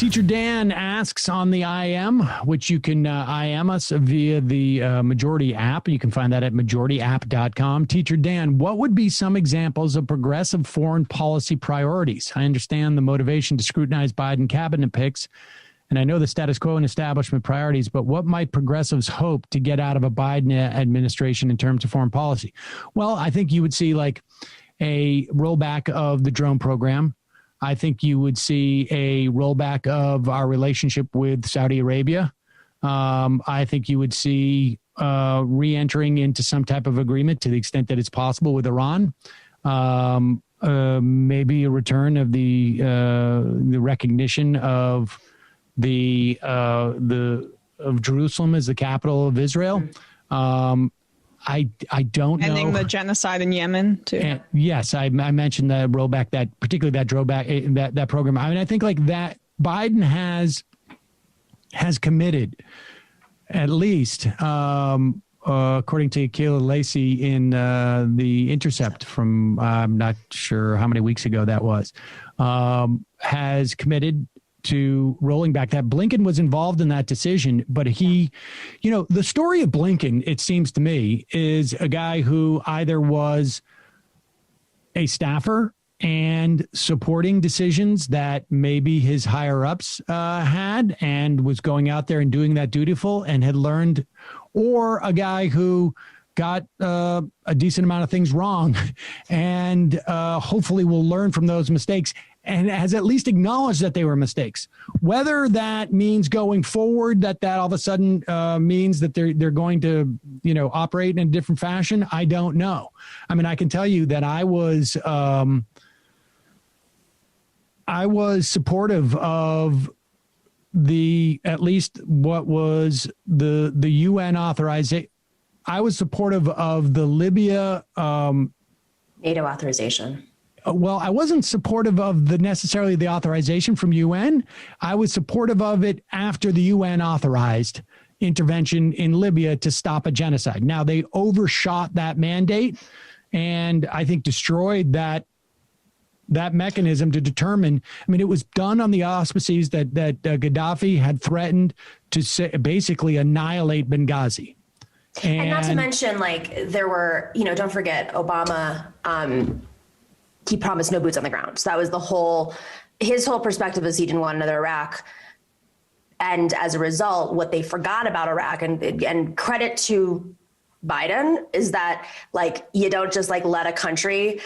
Teacher Dan asks on the IM, which you can IM us via the Majority app. You can find that at majorityapp.com. Teacher Dan, what would be some examples of progressive foreign policy priorities? I understand the motivation to scrutinize Biden cabinet picks, and I know the status quo and establishment priorities, but what might progressives hope to get out of a Biden administration in terms of foreign policy? Well, I think you would see like a rollback of the drone program. I think you would see a rollback of our relationship with Saudi Arabia. I think you would see re-entering into some type of agreement to the extent that it's possible with Iran. Maybe a return of the recognition of of Jerusalem as the capital of Israel. I don't know. Ending the genocide in Yemen too. And yes, I mentioned the rollback, particularly that drawback, that program. I mean, I think like that Biden has committed, at least according to Kayla Lacey in the Intercept from I'm not sure how many weeks ago that was, has committed to rolling back that. Blinken was involved in that decision, but he, the story of Blinken, it seems to me, is a guy who either was a staffer and supporting decisions that maybe his higher ups had and was going out there and doing that dutiful and had learned, or a guy who got a decent amount of things wrong and hopefully will learn from those mistakes and has at least acknowledged that they were mistakes. Whether that means going forward, that all of a sudden means that they're going to, operate in a different fashion, I don't know. I mean, I can tell you that I was supportive of at least what was the UN authorization. I was supportive of the Libya NATO authorization. Well, I wasn't supportive of necessarily the authorization from UN. I was supportive of it after the UN authorized intervention in Libya to stop a genocide. Now, they overshot that mandate and I think destroyed that mechanism to determine. I mean, it was done on the auspices that Gaddafi had threatened to basically annihilate Benghazi. And not to mention, there were, don't forget, Obama, he promised no boots on the ground. So that was his whole perspective was he didn't want another Iraq. And as a result, what they forgot about Iraq, and credit to Biden, is that you don't just let a country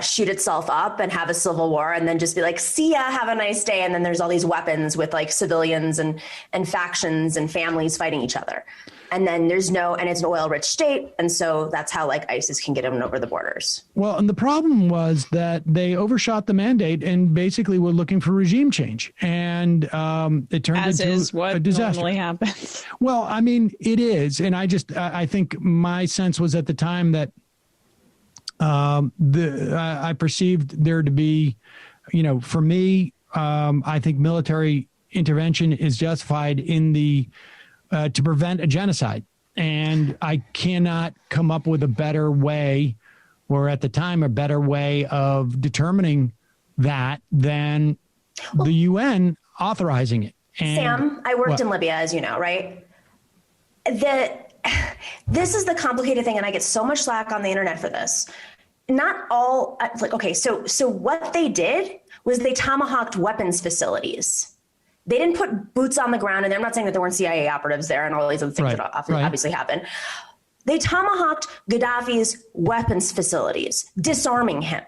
shoot itself up and have a civil war and then just be like, see ya, have a nice day. And then there's all these weapons with civilians and factions and families fighting each other. And then it's an oil rich state. And so that's how ISIS can get them over the borders. Well, and the problem was that they overshot the mandate and basically were looking for regime change. And it turned into a disaster. Normally happens. Well, I mean, it is. And I think my sense was at the time that I perceived there to be, for me, I think military intervention is justified to prevent a genocide. And I cannot come up with a better way, or at the time, a better way of determining that than the UN authorizing it. And Sam, I worked in Libya, as you know, right? This is the complicated thing, and I get so much slack on the internet for this. Not all, so what they did was they tomahawked weapons facilities. They didn't put boots on the ground, and I'm not saying that there weren't CIA operatives there and all these other things that obviously happen. They tomahawked Gaddafi's weapons facilities, disarming him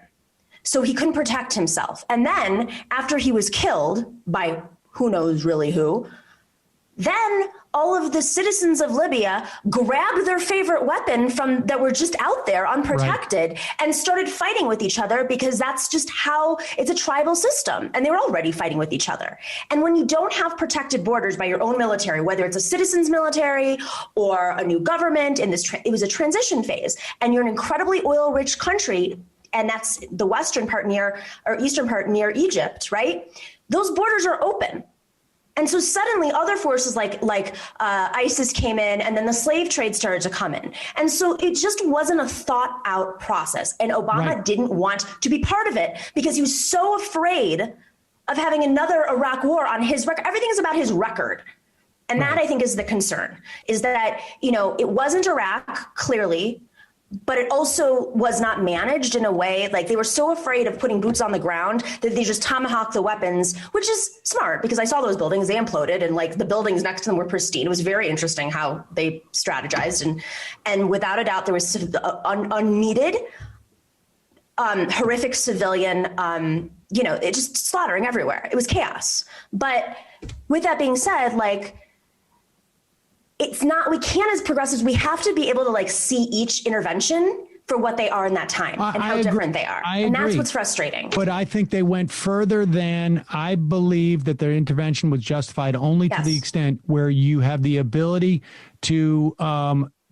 so he couldn't protect himself. And then after he was killed by who knows really who, then all of the citizens of Libya grabbed their favorite weapon that were just out there unprotected and started fighting with each other, because that's just how it's a tribal system. And they were already fighting with each other. And when you don't have protected borders by your own military, whether it's a citizen's military or a new government, it was a transition phase, and you're an incredibly oil rich country. And that's the eastern part near Egypt, right? Those borders are open. And so suddenly other forces like ISIS came in, and then the slave trade started to come in. And so it just wasn't a thought out process. And Obama didn't want to be part of it because he was so afraid of having another Iraq war on his record. Everything is about his record. And that, I think, is the concern, is that, it wasn't Iraq, clearly, but it also was not managed in a way, like they were so afraid of putting boots on the ground that they just tomahawked the weapons, which is smart because I saw those buildings, they imploded, and like the buildings next to them were pristine. It was very interesting how they strategized. And without a doubt, there was unneeded, horrific civilian, it just slaughtering everywhere. It was chaos. But with that being said, like, we can't, as progressives, we have to be able to like see each intervention for what they are in that time and how different they are. And that's what's frustrating. But I think they went further than I believe that their intervention was justified only to the extent where you have the ability to undercut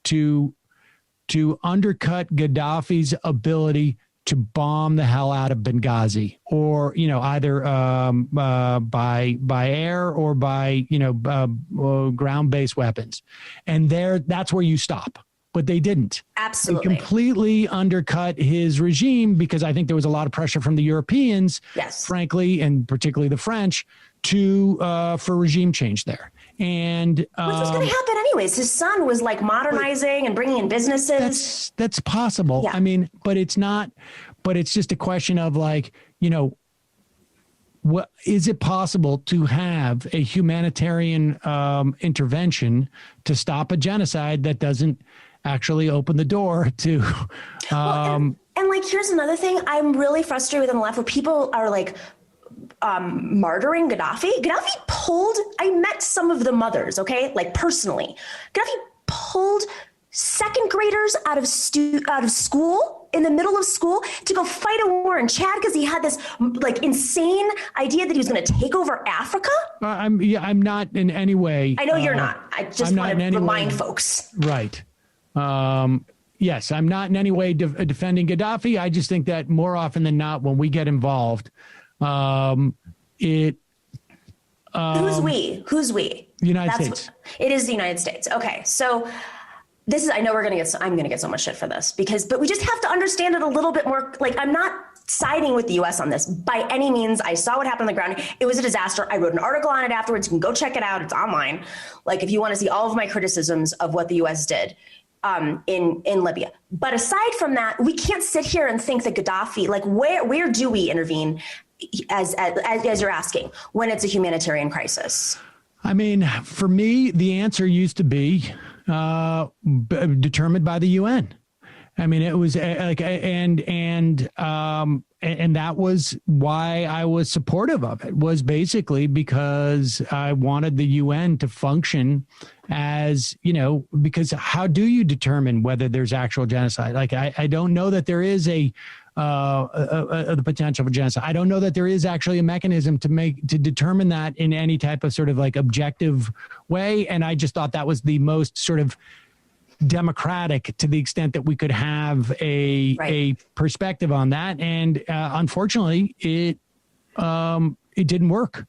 Gaddafi's ability to bomb the hell out of Benghazi, or either by air or by ground-based weapons, and that's where you stop. But they didn't. Absolutely. They completely undercut his regime because I think there was a lot of pressure from the Europeans, frankly, and particularly the French, for regime change there. And which was going to happen anyways. His son was like modernizing and bringing in businesses. That's possible. Yeah. I mean, but it's not. But it's just a question of like, what is it possible to have a humanitarian intervention to stop a genocide that doesn't actually open the door to? And like, here's another thing. I'm really frustrated with on the left where people are like, martyring Gaddafi. I met some of the mothers, okay? Like personally. Gaddafi pulled second graders out of school, in the middle of school, to go fight a war in Chad because he had this like insane idea that he was going to take over Africa. I'm not in any way. I know you're not. I just want to remind folks. Right. Yes, I'm not in any way defending Gaddafi. I just think that more often than not, when we get involved, who's we? United States. It is the United States. Okay. So I know I'm going to get so much shit for this but we just have to understand it a little bit more. Like, I'm not siding with the US on this by any means. I saw what happened on the ground. It was a disaster. I wrote an article on it afterwards. You can go check it out. It's online. Like, if you want to see all of my criticisms of what the US did in Libya. But aside from that, we can't sit here and think that Gaddafi, like, where do we intervene as you're asking, when it's a humanitarian crisis? I mean, for me, the answer used to be determined by the UN. I mean, it was like, and that was why I was supportive of it, was basically because I wanted the UN to function as, because how do you determine whether there's actual genocide? Like, I don't know that there is the potential for genocide. I don't know that there is actually a mechanism to determine that in any type of sort of like objective way. And I just thought that was the most sort of democratic, to the extent that we could have a perspective on that. And unfortunately, it didn't work.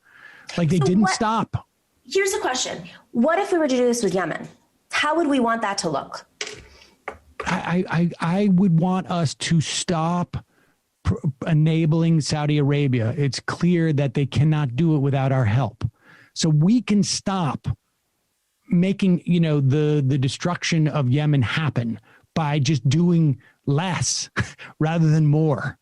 Like, they didn't stop. Here's the question. What if we were to do this with Yemen? How would we want that to look? I would want us to stop enabling Saudi Arabia. It's clear that they cannot do it without our help. So we can stop making, the destruction of Yemen happen by just doing less rather than more.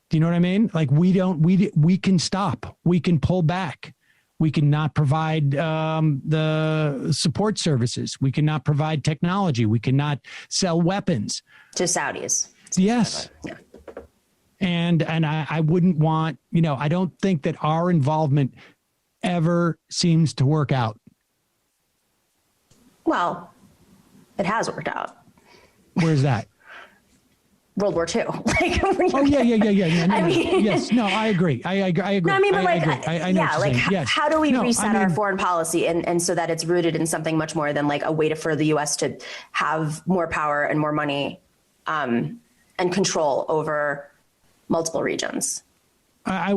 Do you know what I mean? Like, we can stop, we can pull back. We cannot provide the support services. We cannot provide technology. We cannot sell weapons to Saudis. Yes. Yeah. And I wouldn't want, I don't think that our involvement ever seems to work out. Well, it has worked out. Where's that? World War II. Like, yeah. No, I mean, yes, no, I agree. I agree. No, I mean, but I know how do we reset our foreign policy and so that it's rooted in something much more than like a way for the U.S. to have more power and more money and control over multiple regions? I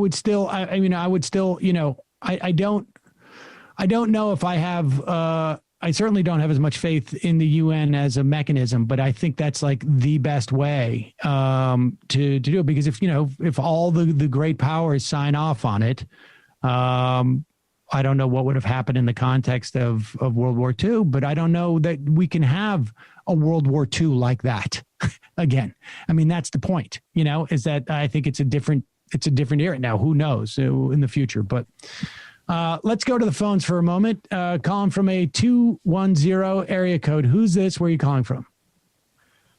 don't know if I have I certainly don't have as much faith in the UN as a mechanism, but I think that's like the best way to do it, because if all the great powers sign off on it, I don't know what would have happened in the context of World War II, but I don't know that we can have a World War II like that again. I mean, that's the point, is that I think it's a different era. Now, who knows in the future, but let's go to the phones for a moment. Calling from a 210 area code. Who's this? Where are you calling from?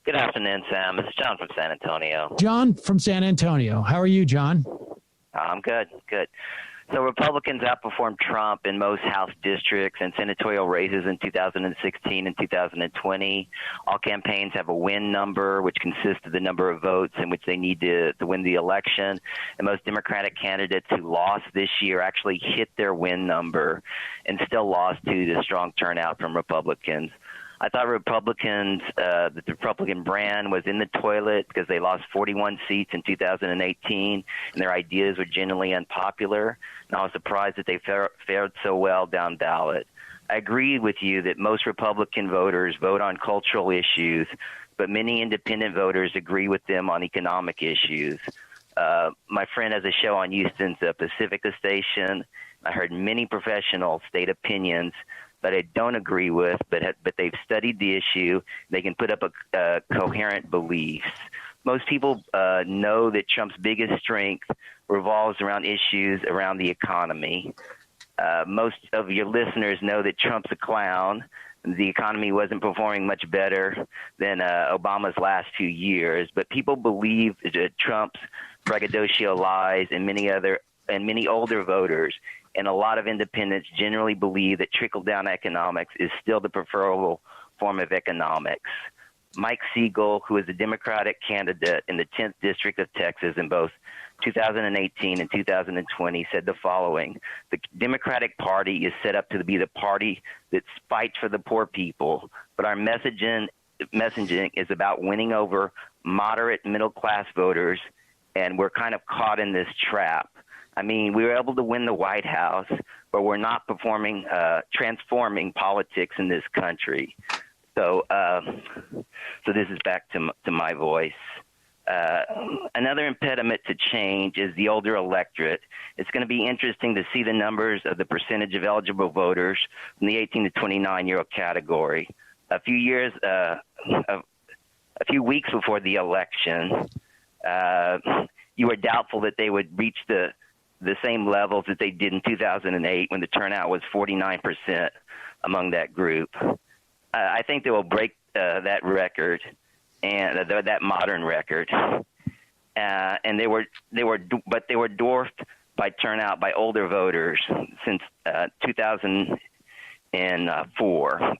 Good afternoon, Sam. This is John from San Antonio. John from San Antonio. How are you, John? I'm good. So Republicans outperformed Trump in most House districts and senatorial races in 2016 and 2020. All campaigns have a win number, which consists of the number of votes in which they need to win the election. And most Democratic candidates who lost this year actually hit their win number and still lost due to strong turnout from Republicans. I thought that the Republican brand was in the toilet because they lost 41 seats in 2018, and their ideas were genuinely unpopular. And I was surprised that they fared so well down ballot. I agree with you that most Republican voters vote on cultural issues, but many independent voters agree with them on economic issues. My friend has a show on Houston's Pacifica station. I heard many professionals state opinions that I don't agree with, but they've studied the issue. They can put up a coherent beliefs. Most people know that Trump's biggest strength revolves around issues around the economy. Most of your listeners know that Trump's a clown. The economy wasn't performing much better than Obama's last few years, but people believe that Trump's braggadocio lies and many older voters and a lot of independents generally believe that trickle-down economics is still the preferable form of economics. Mike Siegel, who is a Democratic candidate in the 10th District of Texas in both 2018 and 2020, said the following: the Democratic Party is set up to be the party that fights for the poor people, but our messaging is about winning over moderate middle-class voters, and we're kind of caught in this trap. I mean, we were able to win the White House, but we're not transforming politics in this country. So this is back to my voice. Another impediment to change is the older electorate. It's going to be interesting to see the numbers of the percentage of eligible voters in the 18 to 29-year-old category. A few weeks before the election, you were doubtful that they would reach the same levels that they did in 2008 when the turnout was 49% among that group. I think they will break that record and that modern record. And they were dwarfed by turnout by older voters since 2004.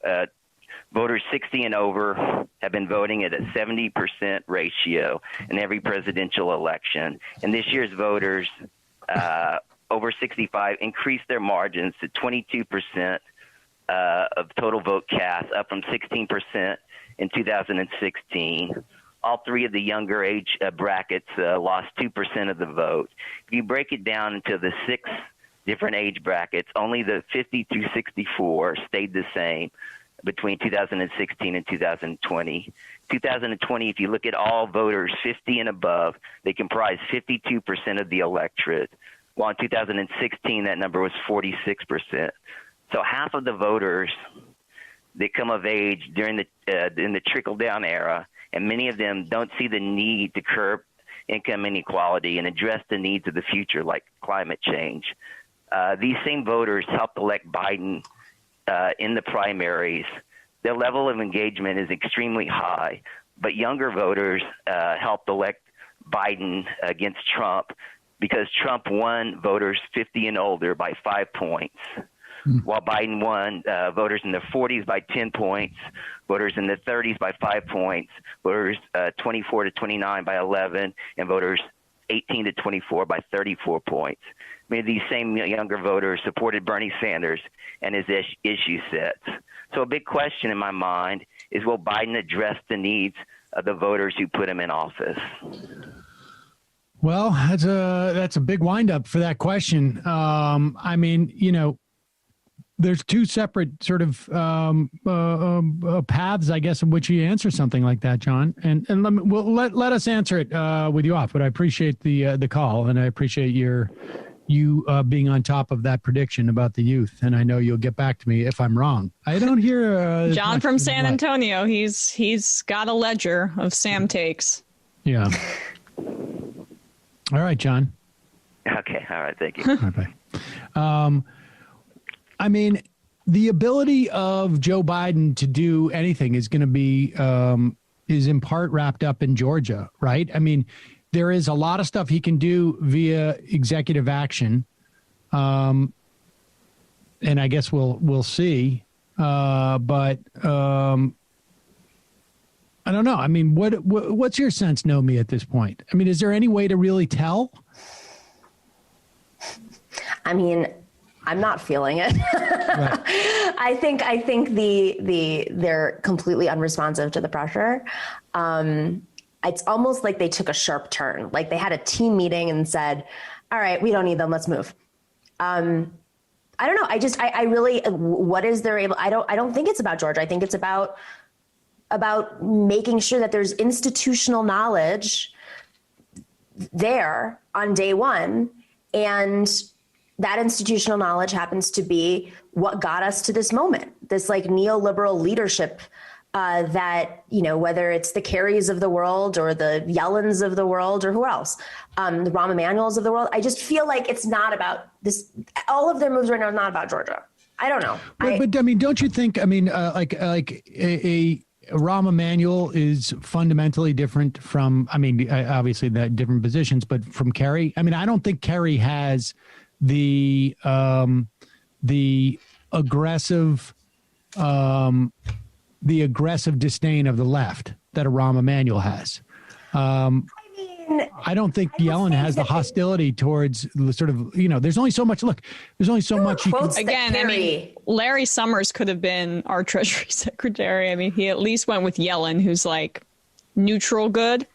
Voters 60 and over have been voting at a 70% ratio in every presidential election. And this year's voters over 65 increased their margins to 22% of total vote cast, up from 16% in 2016. All three of the younger age brackets lost 2% of the vote. If you break it down into the 6 different age brackets, only the 50 through 64 stayed the same between 2016 and 2020. 2020, if you look at all voters 50 and above, they comprise 52% of the electorate, while in 2016 that number was 46%. So half of the voters that come of age during in the trickle-down era, and many of them don't see the need to curb income inequality and address the needs of the future, like climate change. These same voters helped elect Biden in the primaries. Their level of engagement is extremely high, but younger voters helped elect Biden against Trump because Trump won voters 50 and older by 5 points, while Biden won voters in their 40s by 10 points, voters in their 30s by 5 points, voters 24 to 29 by 11, and voters 18 to 24 by 34 points. Many of these same younger voters supported Bernie Sanders and his issue sets. So a big question in my mind is, will Biden address the needs of the voters who put him in office? Well, that's a big windup for that question. I mean, there's two separate sort of paths, I guess, in which you answer something like that, John. And let us answer it with you off. But I appreciate the call, and I appreciate you being on top of that prediction about the youth. And I know you'll get back to me if I'm wrong. I don't hear John from San Antonio. He's got a ledger of Sam takes. Yeah. All right, John. Okay. All right. Thank you. Bye. I mean, the ability of Joe Biden to do anything is going to be is in part wrapped up in Georgia, right? I mean, there is a lot of stuff he can do via executive action, and I guess we'll see. But I don't know. I mean, what's your sense, Nomi, at this point? I mean, is there any way to really tell? I mean, I'm not feeling it. Right. I think they're completely unresponsive to the pressure. It's almost like they took a sharp turn. Like they had a team meeting and said, all right, we don't need them. Let's move. I don't know. I really, what is there able, I don't think it's about Georgia. I think it's about making sure that there's institutional knowledge there on day one. And that institutional knowledge happens to be what got us to this moment, this like neoliberal leadership that, you know, whether it's the Kerrys of the world or the Yellens of the world or who else, the Rahm Emanuels of the world. I just feel like it's not about this. All of their moves right now are not about Georgia. I don't know. But I mean, don't you think, I mean, like a Rahm Emanuel is fundamentally different from, I mean, obviously that different positions, but from Kerry. I mean, I don't think Kerry has the aggressive disdain of the left that a Rahm Emanuel has. I don't think Yellen has the hostility towards the sort of, you know, there's only so much. Look, there's only so much. Again, I mean, Larry Summers could have been our Treasury Secretary. I mean, he at least went with Yellen, who's like neutral good.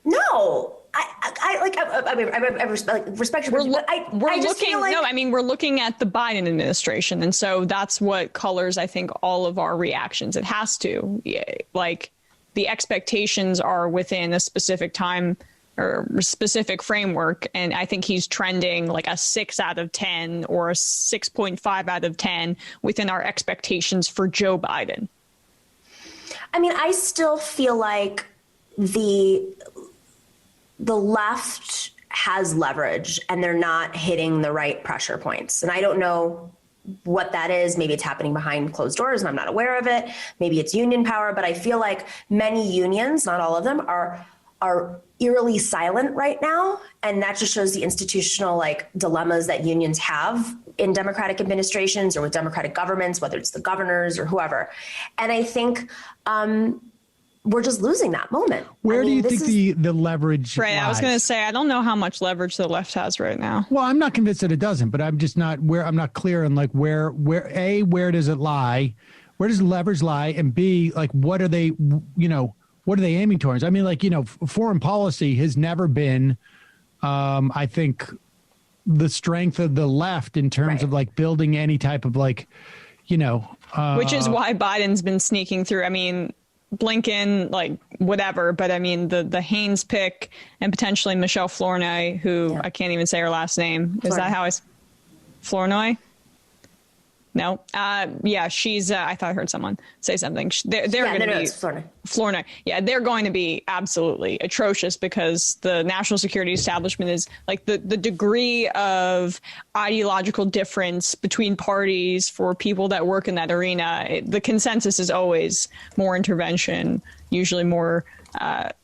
No. I respect you, but I just feel like... No, I mean, we're looking at the Biden administration. And so that's what colors, I think, all of our reactions. It has to. Like, the expectations are within a specific time or specific framework. And I think he's trending like a 6 out of 10 or a 6.5 out of 10 within our expectations for Joe Biden. I mean, I still feel like the left has leverage and they're not hitting the right pressure points. And I don't know what that is. Maybe it's happening behind closed doors and I'm not aware of it. Maybe it's union power, but I feel like many unions, not all of them, are eerily silent right now. And that just shows the institutional like dilemmas that unions have in Democratic administrations or with Democratic governments, whether it's the governors or whoever. And I think, we're just losing that moment. Where do you think the leverage lies? I was going to say, I don't know how much leverage the left has right now. Well, I'm not convinced that it doesn't, but I'm just not I'm not clear on like where does it lie? Where does the leverage lie? And B, like, what are they aiming towards? I mean, like, you know, foreign policy has never been, I think, the strength of the left in terms of like building any type of like, you know. Which is why Biden's been sneaking through. I mean, Blinken, like whatever, but I mean the Haynes pick and potentially Michelle Flournoy, who I can't even say her last name. Is that how Flournoy? No. Yeah, she's, I thought I heard someone say something. They're going to be Flournoy. Yeah, they're going to be absolutely atrocious because the national security establishment is like the degree of ideological difference between parties for people that work in that arena. The consensus is always more intervention, usually more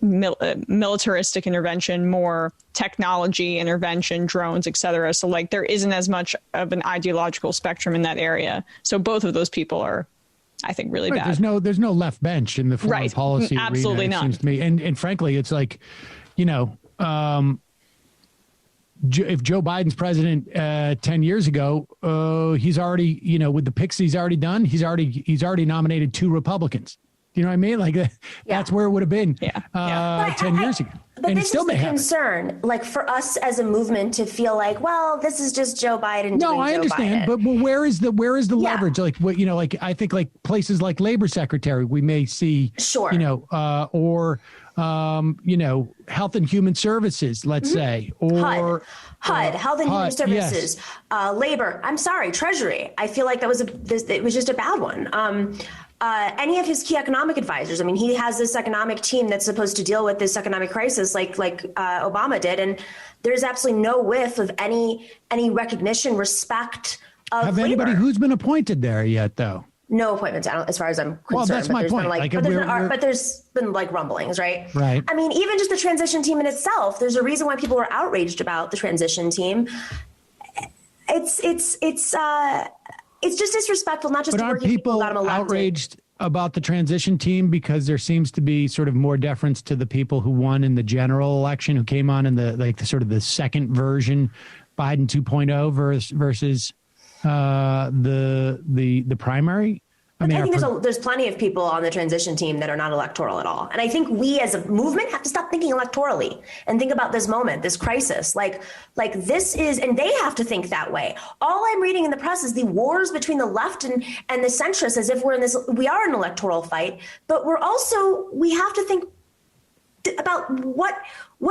militaristic intervention, more technology intervention, drones, etc. So like there isn't as much of an ideological spectrum in that area. So both of those people are, I think, really bad. There's no left bench in the foreign policy absolutely arena, not. It seems to me. And frankly, it's like, you know, if Joe Biden's president 10 years ago, he's already, you know, with the picks he's already done, he's already nominated 2 Republicans. You know what I mean? Like that's where it would have been 10 years ago. But and this it still is the may happen. concern, like for us as a movement to feel like, well, this is just Joe Biden. No, I understand, but where is the leverage? Like what, like I think like places like labor secretary, we may see, or health and human services, let's say, or HUD, health and human services, labor. I'm sorry, Treasury. I feel like it was just a bad one. Any of his key economic advisors. I mean, he has this economic team that's supposed to deal with this economic crisis like Obama did. And there's absolutely no whiff of any recognition, respect of Have labor. anybody who's been appointed there yet, though? No appointments, as far as I'm concerned. Well, that's my point. But there's been like rumblings, right? Right. I mean, even just the transition team in itself, there's a reason why people were outraged about the transition team. It's just disrespectful, not just but to aren't working people that I'm elected. outraged about the transition team because there seems to be sort of more deference to the people who won in the general election, who came on in the second version, Biden 2.0 versus the primary? I think there's plenty of people on the transition team that are not electoral at all. And I think we as a movement have to stop thinking electorally and think about this moment, this crisis. Like this is, and they have to think that way. All I'm reading in the press is the wars between the left and the centrists, as if we are in an electoral fight, but we have to think about what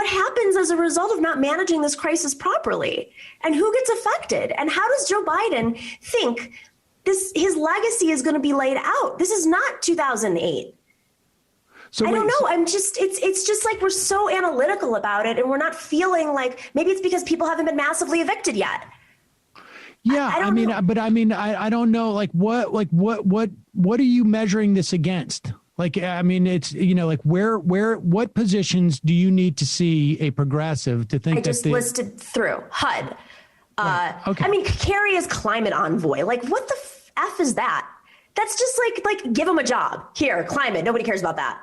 happens as a result of not managing this crisis properly and who gets affected. And how does Joe Biden think his legacy is going to be laid out? This is not 2008. I don't know. It's just like we're so analytical about it, and we're not feeling like maybe it's because people haven't been massively evicted yet. Yeah, I don't know. Like what are you measuring this against? Like, I mean, it's, like what positions do you need to see a progressive to think I just listed through HUD. Okay. I mean, Kerry is climate envoy. Like, what the F is that? That's just like give him a job. Here, climate. Nobody cares about that.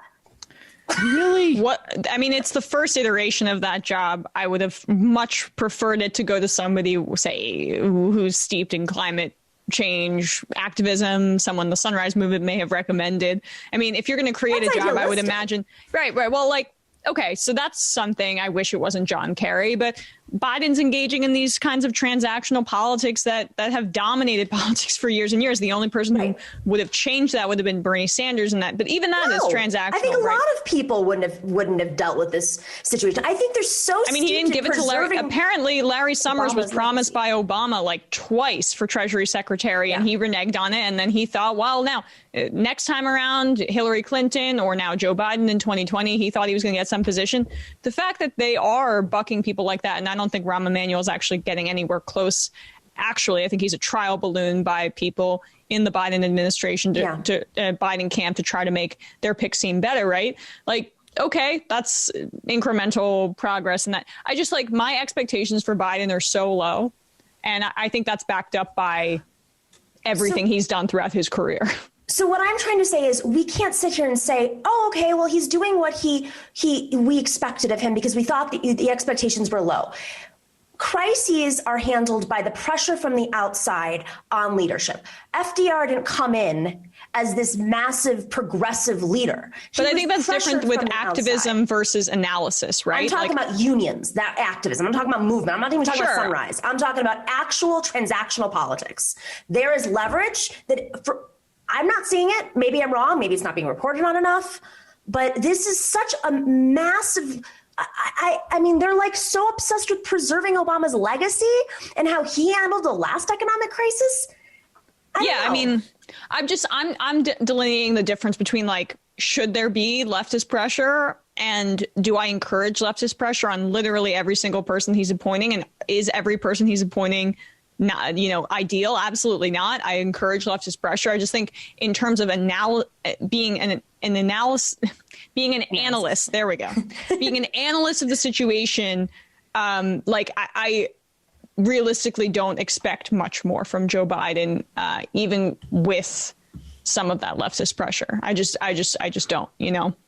Really? What? I mean, it's the first iteration of that job. I would have much preferred it to go to somebody, say, who's steeped in climate change activism, someone the Sunrise Movement may have recommended. I mean, if you're going to create a job, I would imagine. Right. Well, okay, so that's something. I wish it wasn't John Kerry, but Biden's engaging in these kinds of transactional politics that have dominated politics for years and years. The only person who would have changed that would have been Bernie Sanders, but even that is transactional. I think a lot of people wouldn't have dealt with this situation. I think they're so. I mean, he didn't give it to Larry. Apparently, Larry Summers was promised by Obama like twice for Treasury Secretary, and he reneged on it. And then he thought, well, now next time around, Hillary Clinton or now Joe Biden in 2020, he thought he was going to get some position. The fact that they are bucking people like that, and I don't think Rahm Emanuel is actually getting anywhere close. Actually, I think he's a trial balloon by people in the Biden administration to Biden camp to try to make their pick seem better, right? Like, okay, that's incremental progress. And that I just my expectations for Biden are so low. And I think that's backed up by everything he's done throughout his career. So what I'm trying to say is we can't sit here and say, oh, okay, well, he's doing what we expected of him because we thought the expectations were low. Crises are handled by the pressure from the outside on leadership. FDR didn't come in as this massive progressive leader. But I think that's different with activism versus analysis, right? I'm talking about unions, that activism. I'm talking about movement. I'm not even talking about Sunrise. I'm talking about actual transactional politics. There is leverage I'm not seeing it. Maybe I'm wrong. Maybe it's not being reported on enough. But this is such a massive. I mean, they're so obsessed with preserving Obama's legacy and how he handled the last economic crisis. I mean, I'm delineating the difference between should there be leftist pressure and do I encourage leftist pressure on literally every single person he's appointing, and is every person he's appointing not, ideal? Absolutely not. I encourage leftist pressure. I just think in terms of being an analyst, there we go. Being an analyst of the situation, I realistically don't expect much more from Joe Biden, even with some of that leftist pressure. I just don't,